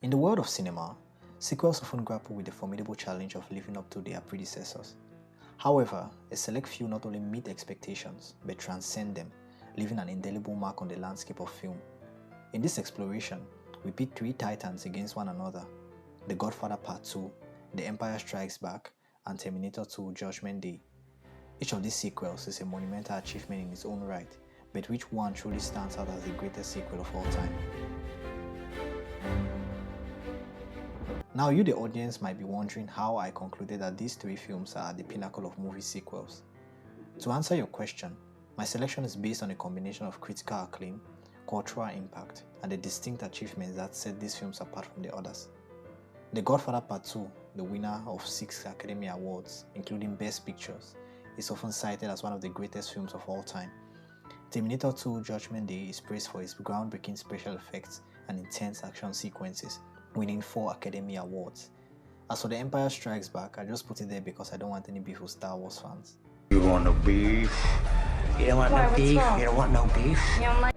In the world of cinema, sequels often grapple with the formidable challenge of living up to their predecessors. However, a select few not only meet expectations, but transcend them, leaving an indelible mark on the landscape of film. In this exploration, we pit three titans against one another: The Godfather Part II, The Empire Strikes Back, and Terminator 2: Judgment Day. Each of these sequels is a monumental achievement in its own right, but which one truly stands out as the greatest sequel of all time? Now you the audience might be wondering how I concluded that these three films are at the pinnacle of movie sequels. To answer your question, my selection is based on a combination of critical acclaim, cultural impact, and the distinct achievements that set these films apart from the others. The Godfather Part II, the winner of 6 Academy Awards, including Best Pictures, is often cited as one of the greatest films of all time. Terminator 2: Judgment Day is praised for its groundbreaking special effects and intense action sequences, winning 4 Academy Awards. As for The Empire Strikes Back, I just put it there because I don't want any beef with Star Wars fans. You want no beef? You don't want no beef? You don't want no beef? You don't like.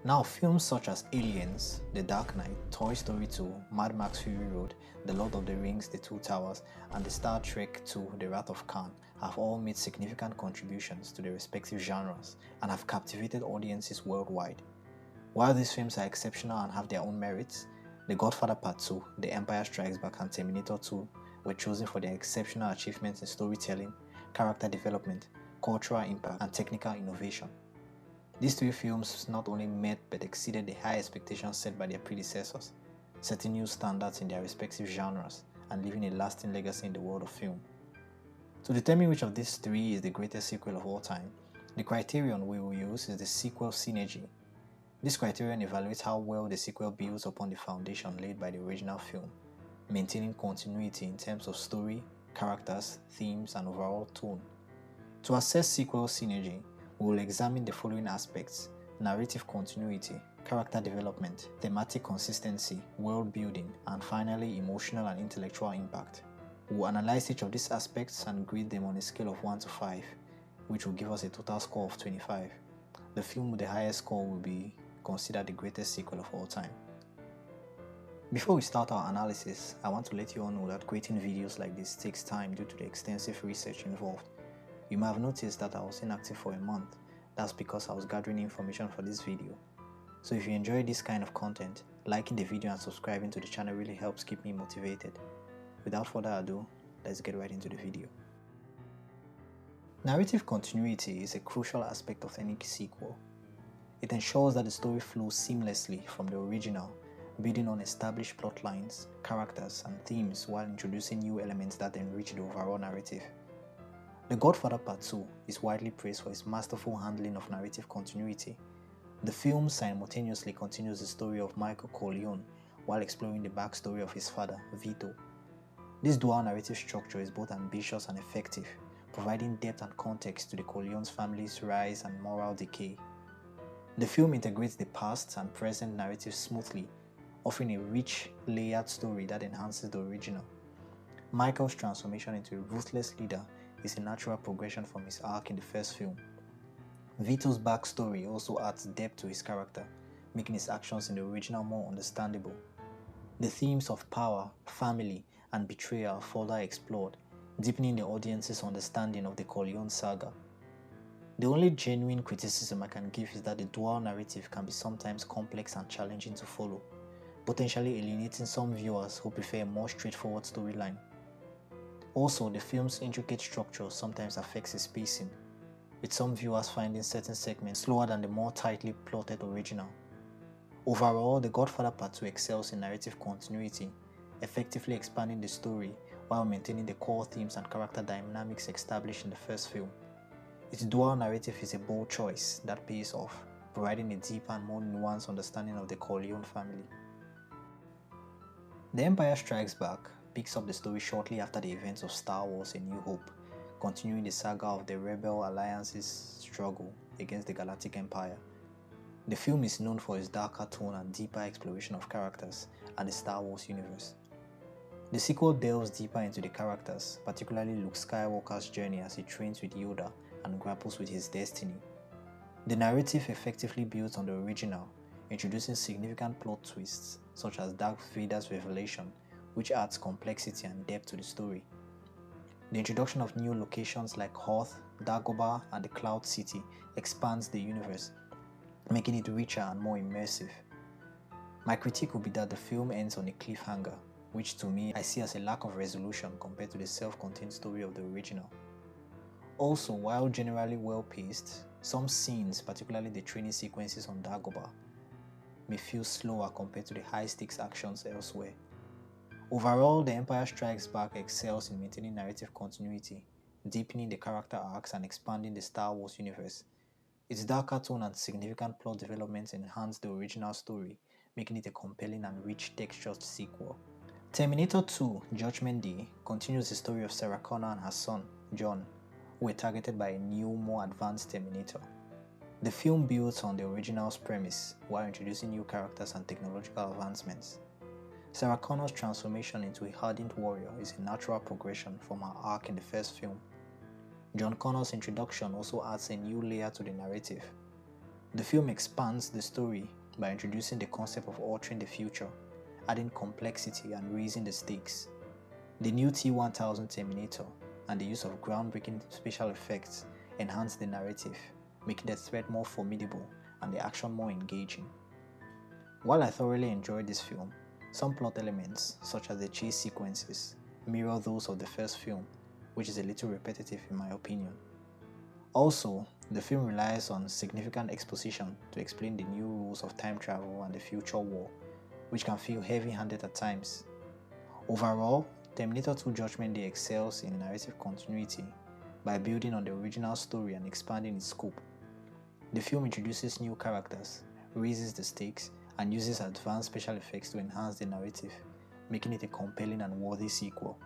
Now, films such as Aliens, The Dark Knight, Toy Story 2, Mad Max Fury Road, The Lord of the Rings, The Two Towers, and the Star Trek II, The Wrath of Khan have all made significant contributions to their respective genres and have captivated audiences worldwide. While these films are exceptional and have their own merits, The Godfather Part II, The Empire Strikes Back, and Terminator 2 were chosen for their exceptional achievements in storytelling, character development, cultural impact, and technical innovation. These three films not only met but exceeded the high expectations set by their predecessors, setting new standards in their respective genres and leaving a lasting legacy in the world of film. To determine which of these three is the greatest sequel of all time, the criterion we will use is the sequel synergy. This criterion evaluates how well the sequel builds upon the foundation laid by the original film, maintaining continuity in terms of story, characters, themes, and overall tone. To assess sequel synergy, we will examine the following aspects: narrative continuity, character development, thematic consistency, world building, and finally emotional and intellectual impact. We will analyze each of these aspects and grade them on a scale of 1 to 5, which will give us a total score of 25. The film with the highest score will be considered the greatest sequel of all time. Before we start our analysis, I want to let you all know that creating videos like this takes time due to the extensive research involved. You might have noticed that I was inactive for a month. That's because I was gathering information for this video. So if you enjoy this kind of content, liking the video and subscribing to the channel really helps keep me motivated. Without further ado, let's get right into the video. Narrative continuity is a crucial aspect of any sequel. It ensures that the story flows seamlessly from the original, building on established plot lines, characters, and themes while introducing new elements that enrich the overall narrative. The Godfather Part II is widely praised for its masterful handling of narrative continuity. The film simultaneously continues the story of Michael Corleone while exploring the backstory of his father, Vito. This dual narrative structure is both ambitious and effective, providing depth and context to the Corleone's family's rise and moral decay. The film integrates the past and present narratives smoothly, offering a rich, layered story that enhances the original. Michael's transformation into a ruthless leader is a natural progression from his arc in the first film. Vito's backstory also adds depth to his character, making his actions in the original more understandable. The themes of power, family, and betrayal are further explored, deepening the audience's understanding of the Corleone saga. The only genuine criticism I can give is that the dual narrative can be sometimes complex and challenging to follow, potentially alienating some viewers who prefer a more straightforward storyline. Also, the film's intricate structure sometimes affects its pacing, with some viewers finding certain segments slower than the more tightly plotted original. Overall, The Godfather Part II excels in narrative continuity, effectively expanding the story while maintaining the core themes and character dynamics established in the first film. Its dual narrative is a bold choice that pays off, providing a deeper and more nuanced understanding of the Corleone family. The Empire Strikes Back picks up the story shortly after the events of Star Wars: A New Hope, continuing the saga of the Rebel Alliance's struggle against the Galactic Empire. The film is known for its darker tone and deeper exploration of characters and the Star Wars universe. The sequel delves deeper into the characters, particularly Luke Skywalker's journey as he trains with Yoda and grapples with his destiny. The narrative effectively builds on the original, introducing significant plot twists, such as Darth Vader's revelation, which adds complexity and depth to the story. The introduction of new locations like Hoth, Dagobah, and the Cloud City expands the universe, making it richer and more immersive. My critique would be that the film ends on a cliffhanger, which to me I see as a lack of resolution compared to the self-contained story of the original. Also, while generally well paced, some scenes, particularly the training sequences on Dagobah, may feel slower compared to the high-stakes actions elsewhere. Overall, The Empire Strikes Back excels in maintaining narrative continuity, deepening the character arcs, and expanding the Star Wars universe. Its darker tone and significant plot developments enhance the original story, making it a compelling and rich textured sequel. Terminator 2: Judgment Day continues the story of Sarah Connor and her son, John, who were targeted by a new, more advanced Terminator. The film builds on the original's premise while introducing new characters and technological advancements. Sarah Connor's transformation into a hardened warrior is a natural progression from her arc in the first film. John Connor's introduction also adds a new layer to the narrative. The film expands the story by introducing the concept of altering the future, adding complexity and raising the stakes. The new T-1000 Terminator and the use of groundbreaking special effects enhance the narrative, making the threat more formidable and the action more engaging. While I thoroughly enjoyed this film, some plot elements, such as the chase sequences, mirror those of the first film, which is a little repetitive in my opinion. Also, the film relies on significant exposition to explain the new rules of time travel and the future war, which can feel heavy-handed at times. Overall, Terminator 2: Judgment Day excels in narrative continuity by building on the original story and expanding its scope. The film introduces new characters, raises the stakes, and uses advanced special effects to enhance the narrative, making it a compelling and worthy sequel.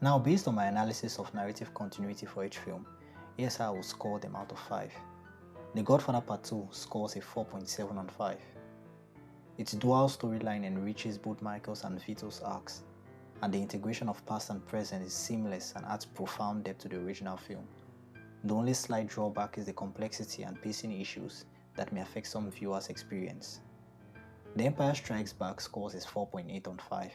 Now, based on my analysis of narrative continuity for each film, here's how I will score them out of 5. The Godfather Part II scores a 4.7 on 5. Its dual storyline enriches both Michael's and Vito's arcs, and the integration of past and present is seamless and adds profound depth to the original film. The only slight drawback is the complexity and pacing issues that may affect some viewers' experience. The Empire Strikes Back scores is 4.8 on 5.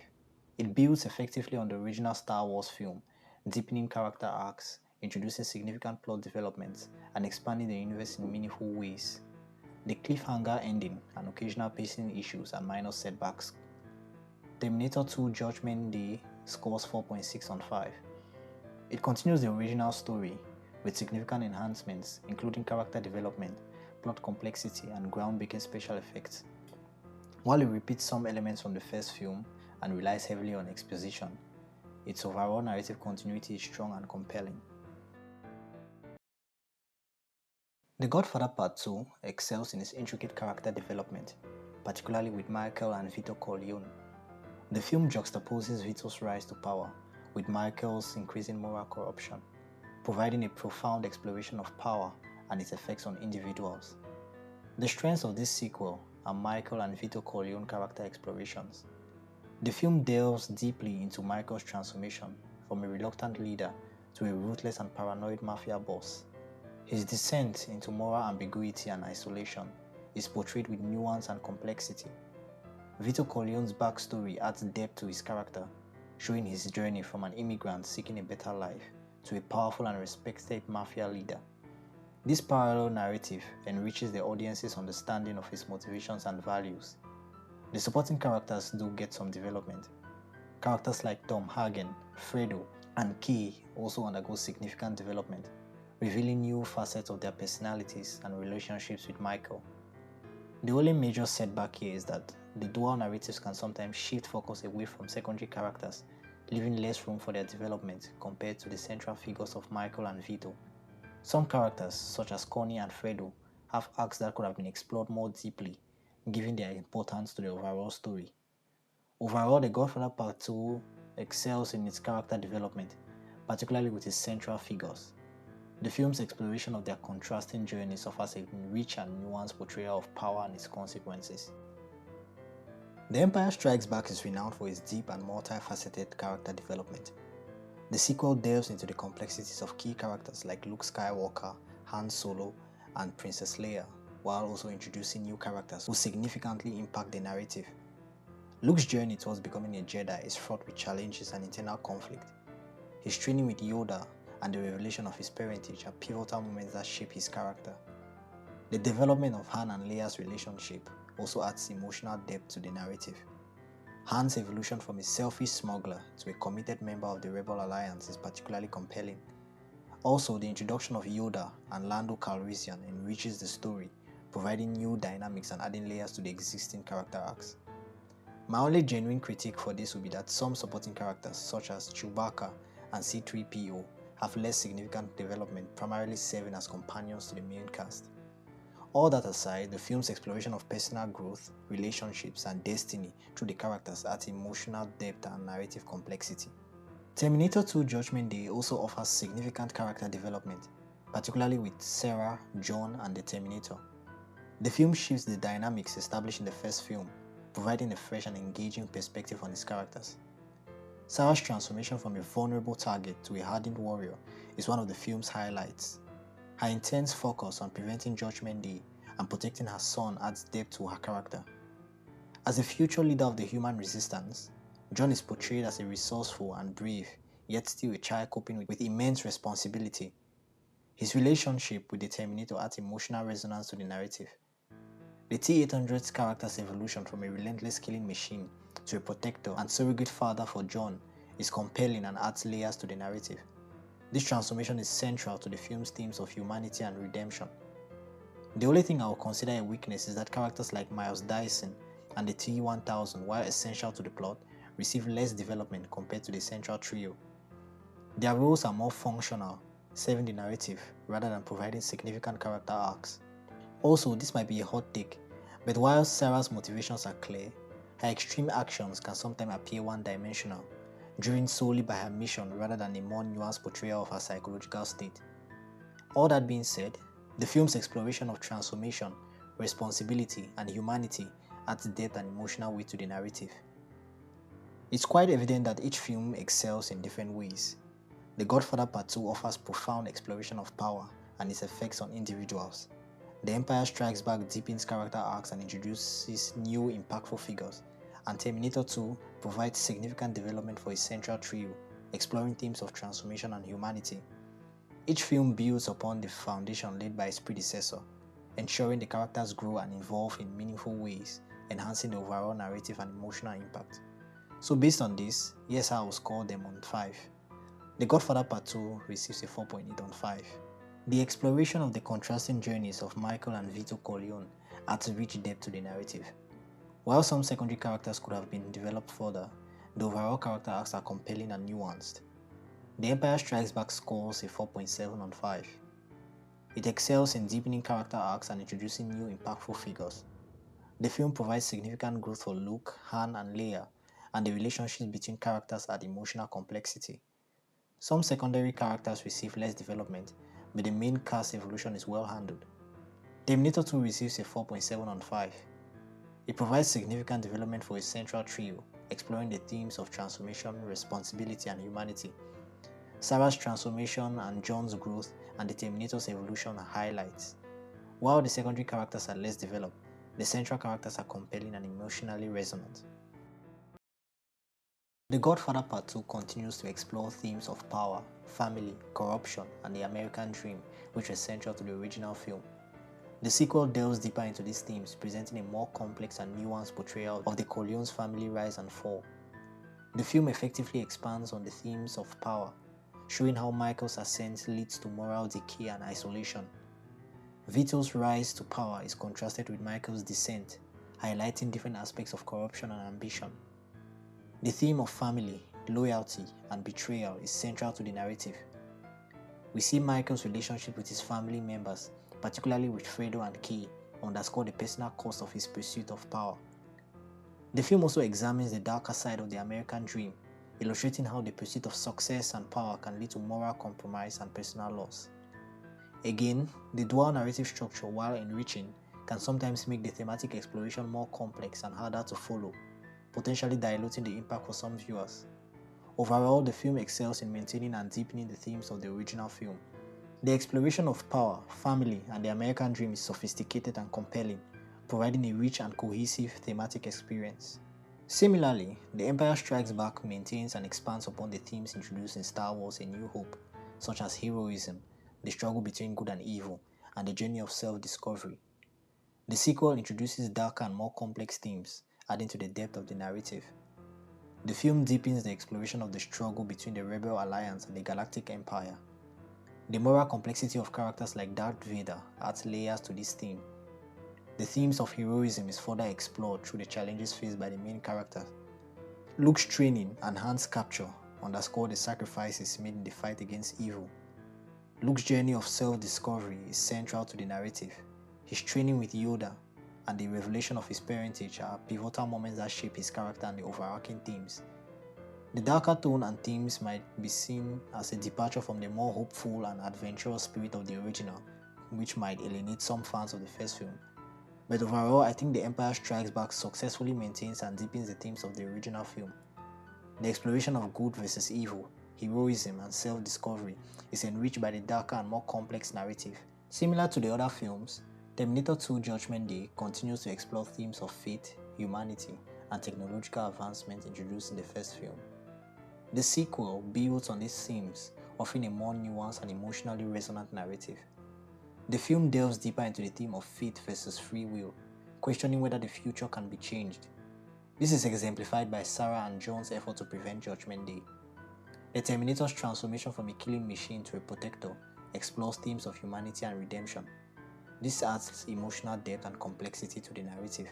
It builds effectively on the original Star Wars film, deepening character arcs, introducing significant plot developments, and expanding the universe in meaningful ways. The cliffhanger ending and occasional pacing issues are minor setbacks. Terminator 2: Judgment Day scores 4.6 on 5. It continues the original story with significant enhancements, including character development, plot complexity, and groundbreaking special effects. While it repeats some elements from the first film and relies heavily on exposition, its overall narrative continuity is strong and compelling. The Godfather Part II excels in its intricate character development, particularly with Michael and Vito Corleone. The film juxtaposes Vito's rise to power with Michael's increasing moral corruption, providing a profound exploration of power and its effects on individuals. The strengths of this sequel are Michael and Vito Corleone character explorations. The film delves deeply into Michael's transformation from a reluctant leader to a ruthless and paranoid mafia boss. His descent into moral ambiguity and isolation is portrayed with nuance and complexity. Vito Corleone's backstory adds depth to his character, showing his journey from an immigrant seeking a better life to a powerful and respected mafia leader. This parallel narrative enriches the audience's understanding of his motivations and values. The supporting characters do get some development. Characters like Tom Hagen, Fredo, and Kay also undergo significant development, revealing new facets of their personalities and relationships with Michael. The only major setback here is that the dual narratives can sometimes shift focus away from secondary characters, leaving less room for their development compared to the central figures of Michael and Vito. Some characters, such as Connie and Fredo, have arcs that could have been explored more deeply, giving their importance to the overall story. Overall, The Godfather Part II excels in its character development, particularly with its central figures. The film's exploration of their contrasting journeys offers a rich and nuanced portrayal of power and its consequences. The Empire Strikes Back is renowned for its deep and multifaceted character development. The sequel delves into the complexities of key characters like Luke Skywalker, Han Solo, and Princess Leia, while also introducing new characters who significantly impact the narrative. Luke's journey towards becoming a Jedi is fraught with challenges and internal conflict. His training with Yoda and the revelation of his parentage are pivotal moments that shape his character. The development of Han and Leia's relationship also adds emotional depth to the narrative. Han's evolution from a selfish smuggler to a committed member of the Rebel Alliance is particularly compelling. Also, the introduction of Yoda and Lando Calrissian enriches the story, providing new dynamics and adding layers to the existing character arcs. My only genuine critique for this would be that some supporting characters such as Chewbacca and C-3PO have less significant development, primarily serving as companions to the main cast. All that aside, the film's exploration of personal growth, relationships, and destiny through the characters adds emotional depth and narrative complexity. Terminator 2 Judgment Day also offers significant character development, particularly with Sarah, John, and the Terminator. The film shifts the dynamics established in the first film, providing a fresh and engaging perspective on its characters. Sarah's transformation from a vulnerable target to a hardened warrior is one of the film's highlights. Her intense focus on preventing Judgment Day and protecting her son adds depth to her character. As a future leader of the human resistance, John is portrayed as a resourceful and brave, yet still a child coping with immense responsibility. His relationship with the Terminator adds emotional resonance to the narrative. The T-800's character's evolution from a relentless killing machine to a protector and surrogate father for John is compelling and adds layers to the narrative. This transformation is central to the film's themes of humanity and redemption. The only thing I will consider a weakness is that characters like Miles Dyson and the T-1000, while essential to the plot, receive less development compared to the central trio. Their roles are more functional, serving the narrative rather than providing significant character arcs. Also, this might be a hot take, but while Sarah's motivations are clear, her extreme actions can sometimes appear one-dimensional, driven solely by her mission rather than a more nuanced portrayal of her psychological state. All that being said, the film's exploration of transformation, responsibility, and humanity adds depth and emotional weight to the narrative. It's quite evident that each film excels in different ways. The Godfather Part II offers profound exploration of power and its effects on individuals. The Empire Strikes Back deepens character arcs and introduces new impactful figures, and Terminator 2 provides significant development for its central trio, exploring themes of transformation and humanity. Each film builds upon the foundation laid by its predecessor, ensuring the characters grow and evolve in meaningful ways, enhancing the overall narrative and emotional impact. So based on this, yes, I will score them on 5. The Godfather Part 2 receives a 4.8 on 5. The exploration of the contrasting journeys of Michael and Vito Corleone adds rich depth to the narrative. While some secondary characters could have been developed further, the overall character arcs are compelling and nuanced. The Empire Strikes Back scores a 4.7 on 5. It excels in deepening character arcs and introducing new impactful figures. The film provides significant growth for Luke, Han, and Leia, and the relationships between characters add emotional complexity. Some secondary characters receive less development, but the main cast evolution is well handled. Terminator 2 receives a 4.7 on 5. It provides significant development for its central trio, exploring the themes of transformation, responsibility, and humanity. Sarah's transformation and John's growth and the Terminator's evolution are highlights. While the secondary characters are less developed, the central characters are compelling and emotionally resonant. The Godfather Part II continues to explore themes of power, family, corruption, and the American dream, which were central to the original film. The sequel delves deeper into these themes, presenting a more complex and nuanced portrayal of the Corleone's family rise and fall. The film effectively expands on the themes of power, showing how Michael's ascent leads to moral decay and isolation. Vito's rise to power is contrasted with Michael's descent, highlighting different aspects of corruption and ambition. The theme of family, loyalty, and betrayal is central to the narrative. We see Michael's relationship with his family members, particularly with Fredo and Kay, underscore the personal cost of his pursuit of power. The film also examines the darker side of the American dream, illustrating how the pursuit of success and power can lead to moral compromise and personal loss. Again, the dual narrative structure, while enriching, can sometimes make the thematic exploration more complex and harder to follow, potentially diluting the impact for some viewers. Overall, the film excels in maintaining and deepening the themes of the original film. The exploration of power, family, and the American dream is sophisticated and compelling, providing a rich and cohesive thematic experience. Similarly, The Empire Strikes Back maintains and expands upon the themes introduced in Star Wars A New Hope, such as heroism, the struggle between good and evil, and the journey of self-discovery. The sequel introduces darker and more complex themes, adding to the depth of the narrative. The film deepens the exploration of the struggle between the Rebel Alliance and the Galactic Empire. The moral complexity of characters like Darth Vader adds layers to this theme. The themes of heroism is further explored through the challenges faced by the main characters. Luke's training and Han's capture underscore the sacrifices made in the fight against evil. Luke's journey of self-discovery is central to the narrative. His training with Yoda and the revelation of his parentage are pivotal moments that shape his character and the overarching themes. The darker tone and themes might be seen as a departure from the more hopeful and adventurous spirit of the original, which might alienate some fans of the first film. But overall, I think The Empire Strikes Back successfully maintains and deepens the themes of the original film. The exploration of good versus evil, heroism, and self-discovery is enriched by the darker and more complex narrative. Similar to the other films, Terminator 2 Judgment Day continues to explore themes of faith, humanity, and technological advancement introduced in the first film. The sequel builds on these themes, offering a more nuanced and emotionally resonant narrative. The film delves deeper into the theme of faith versus free will, questioning whether the future can be changed. This is exemplified by Sarah and John's effort to prevent Judgment Day. The Terminator's transformation from a killing machine to a protector explores themes of humanity and redemption. This adds emotional depth and complexity to the narrative.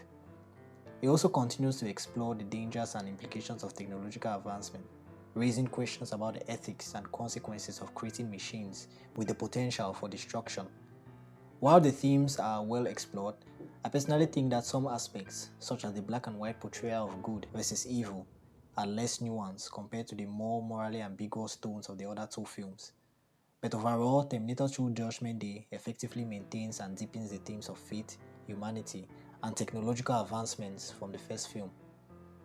It also continues to explore the dangers and implications of technological advancement, raising questions about the ethics and consequences of creating machines with the potential for destruction. While the themes are well explored, I personally think that some aspects, such as the black and white portrayal of good versus evil, are less nuanced compared to the more morally ambiguous tones of the other two films. But overall, Terminator 2 Judgment Day effectively maintains and deepens the themes of faith, humanity, and technological advancements from the first film.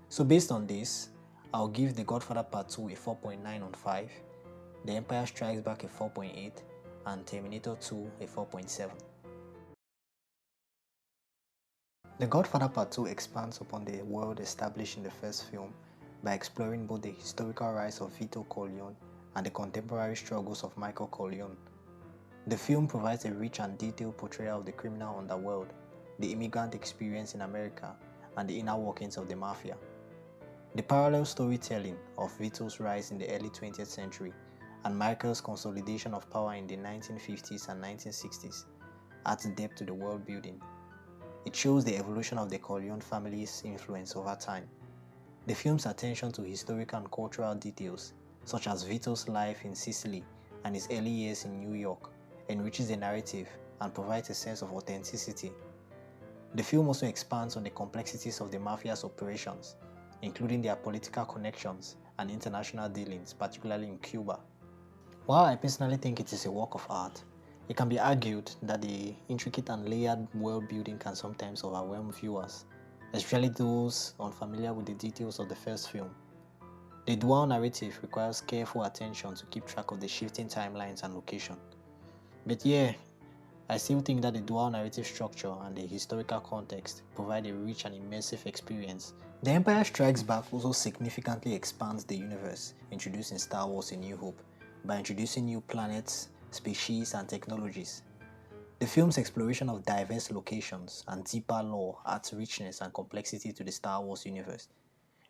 So based on this, I'll give The Godfather Part 2 a 4.9 on 5, The Empire Strikes Back a 4.8, and Terminator 2 a 4.7. The Godfather Part 2 expands upon the world established in the first film by exploring both the historical rise of Vito Corleone and the contemporary struggles of Michael Corleone. The film provides a rich and detailed portrayal of the criminal underworld, the immigrant experience in America, and the inner workings of the mafia. The parallel storytelling of Vito's rise in the early 20th century and Michael's consolidation of power in the 1950s and 1960s adds depth to the world building. It shows the evolution of the Corleone family's influence over time. The film's attention to historical and cultural details, such as Vito's life in Sicily and his early years in New York, enriches the narrative and provides a sense of authenticity. The film also expands on the complexities of the mafia's operations, including their political connections and international dealings, particularly in Cuba. While I personally think it is a work of art, it can be argued that the intricate and layered world building can sometimes overwhelm viewers, especially those unfamiliar with the details of the first film. The dual narrative requires careful attention to keep track of the shifting timelines and location. But yeah, I still think that the dual narrative structure and the historical context provide a rich and immersive experience. The Empire Strikes Back also significantly expands the universe introduced in Star Wars A New Hope by introducing new planets, species, and technologies. The film's exploration of diverse locations and deeper lore adds richness and complexity to the Star Wars universe.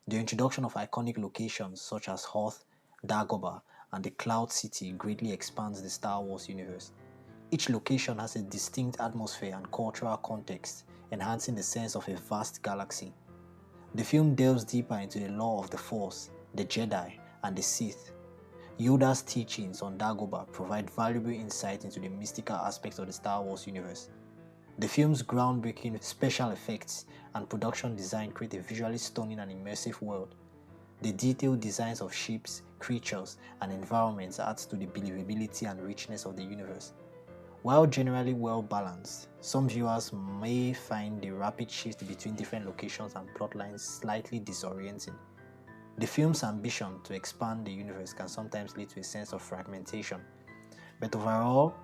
The introduction of iconic locations such as Hoth, Dagobah, and the Cloud City greatly expands the Star Wars universe. Each location has a distinct atmosphere and cultural context, enhancing the sense of a vast galaxy. The film delves deeper into the lore of the Force, the Jedi, and the Sith. Yoda's teachings on Dagobah provide valuable insight into the mystical aspects of the Star Wars universe. The film's groundbreaking special effects and production design create a visually stunning and immersive world. The detailed designs of ships, creatures, and environments adds to the believability and richness of the universe. While generally well balanced, some viewers may find the rapid shift between different locations and plotlines slightly disorienting. The film's ambition to expand the universe can sometimes lead to a sense of fragmentation, but overall,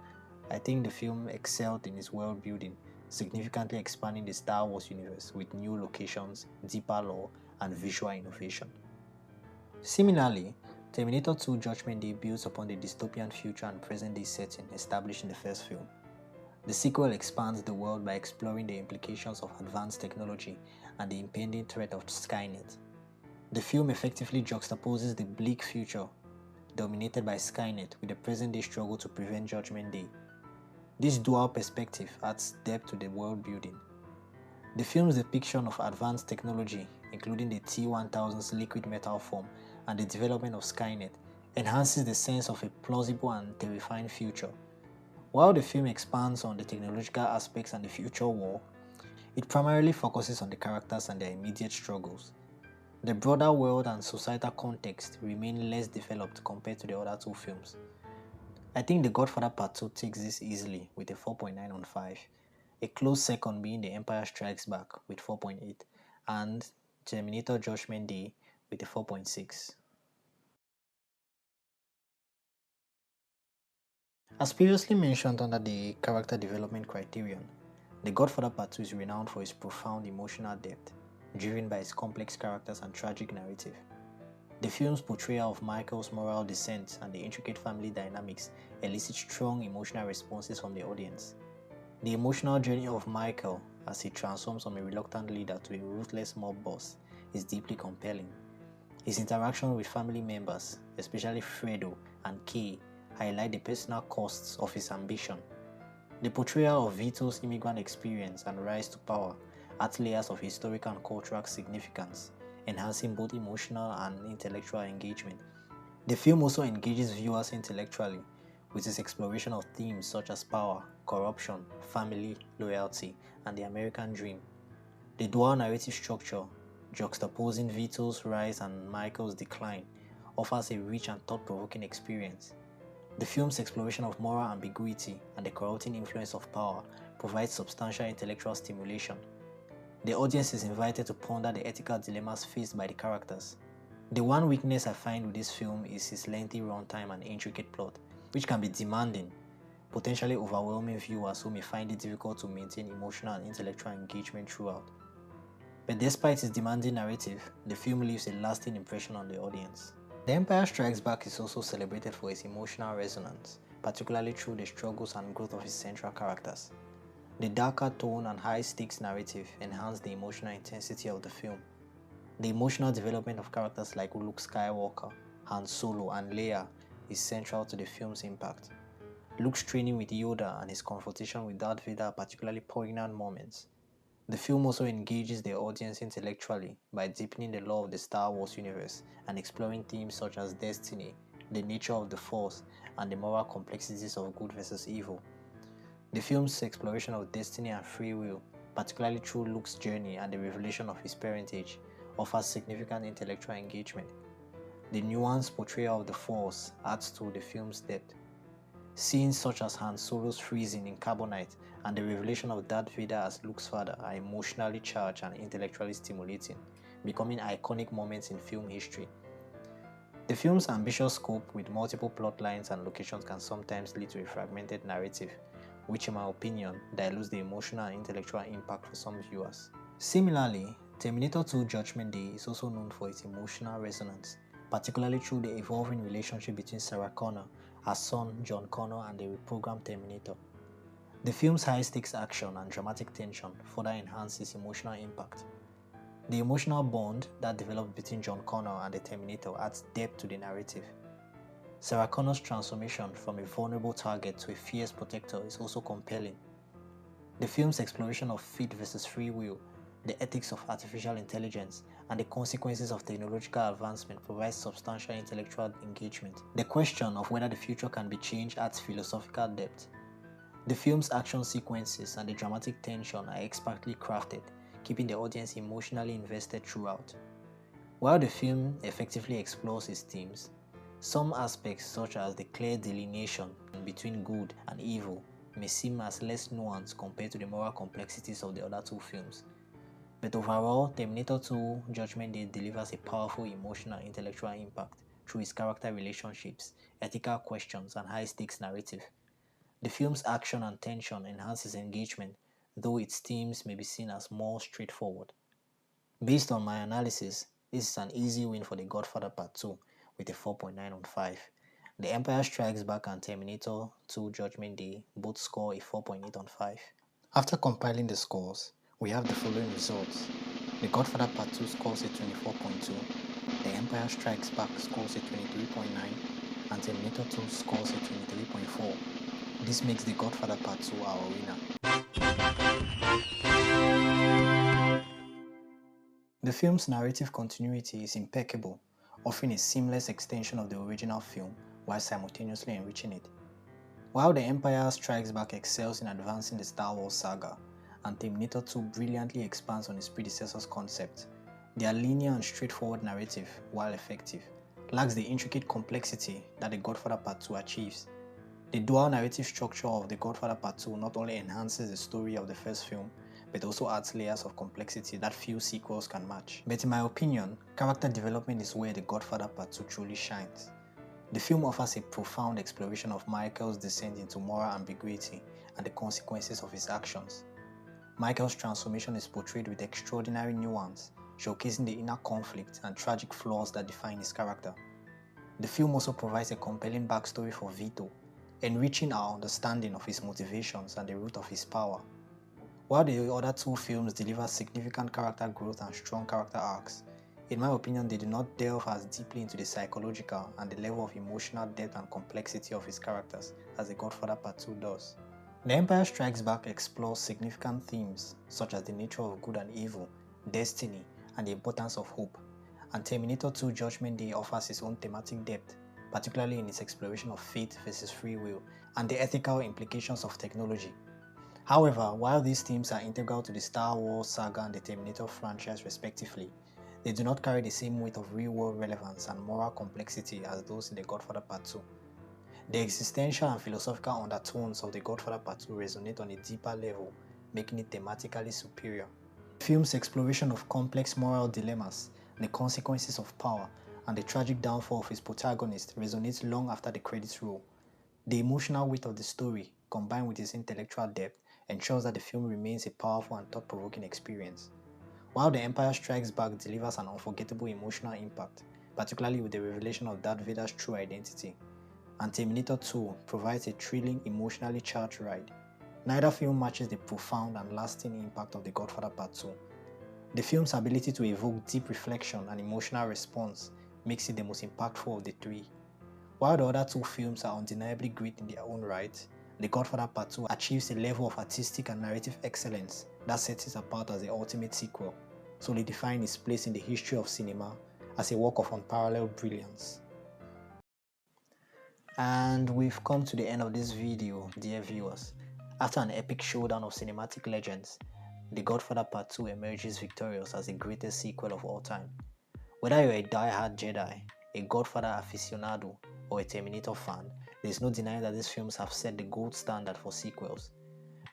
I think the film excelled in its world building, significantly expanding the Star Wars universe with new locations, deeper lore, and visual innovation. Similarly, Terminator 2 Judgment Day builds upon the dystopian future and present-day setting established in the first film. The sequel expands the world by exploring the implications of advanced technology and the impending threat of Skynet. The film effectively juxtaposes the bleak future dominated by Skynet with the present-day struggle to prevent Judgment Day. This dual perspective adds depth to the world building. The film's depiction of advanced technology, including the T-1000's liquid metal form and the development of Skynet, enhances the sense of a plausible and terrifying future. While the film expands on the technological aspects and the future war, it primarily focuses on the characters and their immediate struggles. The broader world and societal context remain less developed compared to the other two films. I think The Godfather Part II takes this easily with a 4.9 on 5, a close second being The Empire Strikes Back with 4.8, and Terminator Judgment Day with a 4.6. As previously mentioned under the character development criterion, The Godfather Part II is renowned for its profound emotional depth, driven by its complex characters and tragic narrative. The film's portrayal of Michael's moral descent and the intricate family dynamics elicit strong emotional responses from the audience. The emotional journey of Michael as he transforms from a reluctant leader to a ruthless mob boss is deeply compelling. His interaction with family members, especially Fredo and Kay, highlight the personal costs of his ambition. The portrayal of Vito's immigrant experience and rise to power adds layers of historical and cultural significance, enhancing both emotional and intellectual engagement. The film also engages viewers intellectually with its exploration of themes such as power, corruption, family, loyalty, and the American dream. The dual narrative structure, juxtaposing Vito's rise and Michael's decline, offers a rich and thought-provoking experience. The film's exploration of moral ambiguity and the corrupting influence of power provides substantial intellectual stimulation. The audience is invited to ponder the ethical dilemmas faced by the characters. The one weakness I find with this film is its lengthy runtime and intricate plot, which can be demanding, potentially overwhelming viewers who may find it difficult to maintain emotional and intellectual engagement throughout. But despite its demanding narrative, the film leaves a lasting impression on the audience. The Empire Strikes Back is also celebrated for its emotional resonance, particularly through the struggles and growth of its central characters. The darker tone and high-stakes narrative enhance the emotional intensity of the film. The emotional development of characters like Luke Skywalker, Han Solo, and Leia is central to the film's impact. Luke's training with Yoda and his confrontation with Darth Vader are particularly poignant moments. The film also engages the audience intellectually by deepening the lore of the Star Wars universe and exploring themes such as destiny, the nature of the Force, and the moral complexities of good versus evil. The film's exploration of destiny and free will, particularly through Luke's journey and the revelation of his parentage, offers significant intellectual engagement. The nuanced portrayal of the Force adds to the film's depth. Scenes such as Han Solo's freezing in Carbonite and the revelation of Darth Vader as Luke's father are emotionally charged and intellectually stimulating, becoming iconic moments in film history. The film's ambitious scope with multiple plot lines and locations can sometimes lead to a fragmented narrative, which in my opinion dilutes the emotional and intellectual impact for some viewers. Similarly, Terminator 2 Judgment Day is also known for its emotional resonance, particularly through the evolving relationship between Sarah Connor, her son John Connor, and the reprogrammed Terminator. The film's high-stakes action and dramatic tension further enhances emotional impact. The emotional bond that develops between John Connor and the Terminator adds depth to the narrative. Sarah Connor's transformation from a vulnerable target to a fierce protector is also compelling. The film's exploration of fate versus free will, the ethics of artificial intelligence, and the consequences of technological advancement provides substantial intellectual engagement. The question of whether the future can be changed adds philosophical depth. The film's action sequences and the dramatic tension are expertly crafted, keeping the audience emotionally invested throughout. While the film effectively explores its themes, some aspects such as the clear delineation between good and evil may seem as less nuanced compared to the moral complexities of the other two films. But overall, Terminator 2 Judgment Day delivers a powerful emotional and intellectual impact through its character relationships, ethical questions, and high-stakes narrative. The film's action and tension enhances engagement, though its themes may be seen as more straightforward. Based on my analysis, this is an easy win for The Godfather Part 2 with a 4.9 on 5. The Empire Strikes Back and Terminator 2 Judgment Day both score a 4.8 on 5. After compiling the scores, we have the following results. The Godfather Part 2 scores a 24.2, The Empire Strikes Back scores a 23.9, and Terminator 2 scores a 23.4. This makes The Godfather Part 2 our winner. The film's narrative continuity is impeccable, offering a seamless extension of the original film while simultaneously enriching it. While The Empire Strikes Back excels in advancing the Star Wars saga, and Terminator 2 brilliantly expands on its predecessor's concept, their linear and straightforward narrative, while effective, lacks the intricate complexity that The Godfather Part 2 achieves. The dual narrative structure of The Godfather Part 2 not only enhances the story of the first film, but also adds layers of complexity that few sequels can match. But in my opinion, character development is where The Godfather Part 2 truly shines. The film offers a profound exploration of Michael's descent into moral ambiguity and the consequences of his actions. Michael's transformation is portrayed with extraordinary nuance, showcasing the inner conflict and tragic flaws that define his character. The film also provides a compelling backstory for Vito, enriching our understanding of his motivations and the root of his power. While the other two films deliver significant character growth and strong character arcs, in my opinion they do not delve as deeply into the psychological and the level of emotional depth and complexity of his characters as The Godfather Part 2 does. The Empire Strikes Back explores significant themes such as the nature of good and evil, destiny, and the importance of hope, and Terminator 2 Judgment Day offers its own thematic depth, particularly in its exploration of fate versus free will and the ethical implications of technology. However, while these themes are integral to the Star Wars saga and the Terminator franchise respectively, they do not carry the same weight of real-world relevance and moral complexity as those in The Godfather Part 2. The existential and philosophical undertones of The Godfather Part 2 resonate on a deeper level, making it thematically superior. The film's exploration of complex moral dilemmas, the consequences of power, and the tragic downfall of its protagonist resonates long after the credits roll. The emotional weight of the story, combined with its intellectual depth, ensures that the film remains a powerful and thought-provoking experience. While The Empire Strikes Back delivers an unforgettable emotional impact, particularly with the revelation of Darth Vader's true identity, and Terminator 2 provides a thrilling, emotionally charged ride, neither film matches the profound and lasting impact of The Godfather Part 2. The film's ability to evoke deep reflection and emotional response makes it the most impactful of the three. While the other two films are undeniably great in their own right, The Godfather Part 2 achieves a level of artistic and narrative excellence that sets it apart as the ultimate sequel, solidifying its place in the history of cinema as a work of unparalleled brilliance. And we've come to the end of this video, dear viewers. After an epic showdown of cinematic legends, The Godfather Part 2 emerges victorious as the greatest sequel of all time. Whether you're a die-hard Jedi, a Godfather aficionado, or a Terminator fan, there's no denying that these films have set the gold standard for sequels.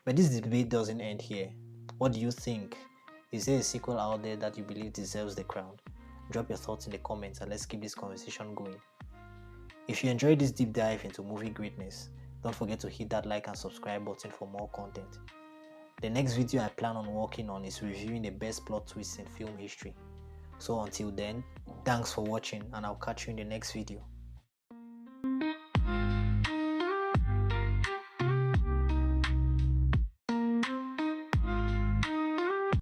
But this debate doesn't end here. What do you think? Is there a sequel out there that you believe deserves the crown? Drop your thoughts in the comments and let's keep this conversation going. If you enjoyed this deep dive into movie greatness, don't forget to hit that like and subscribe button for more content. The next video I plan on working on is reviewing the best plot twists in film history. So until then, thanks for watching and I'll catch you in the next video.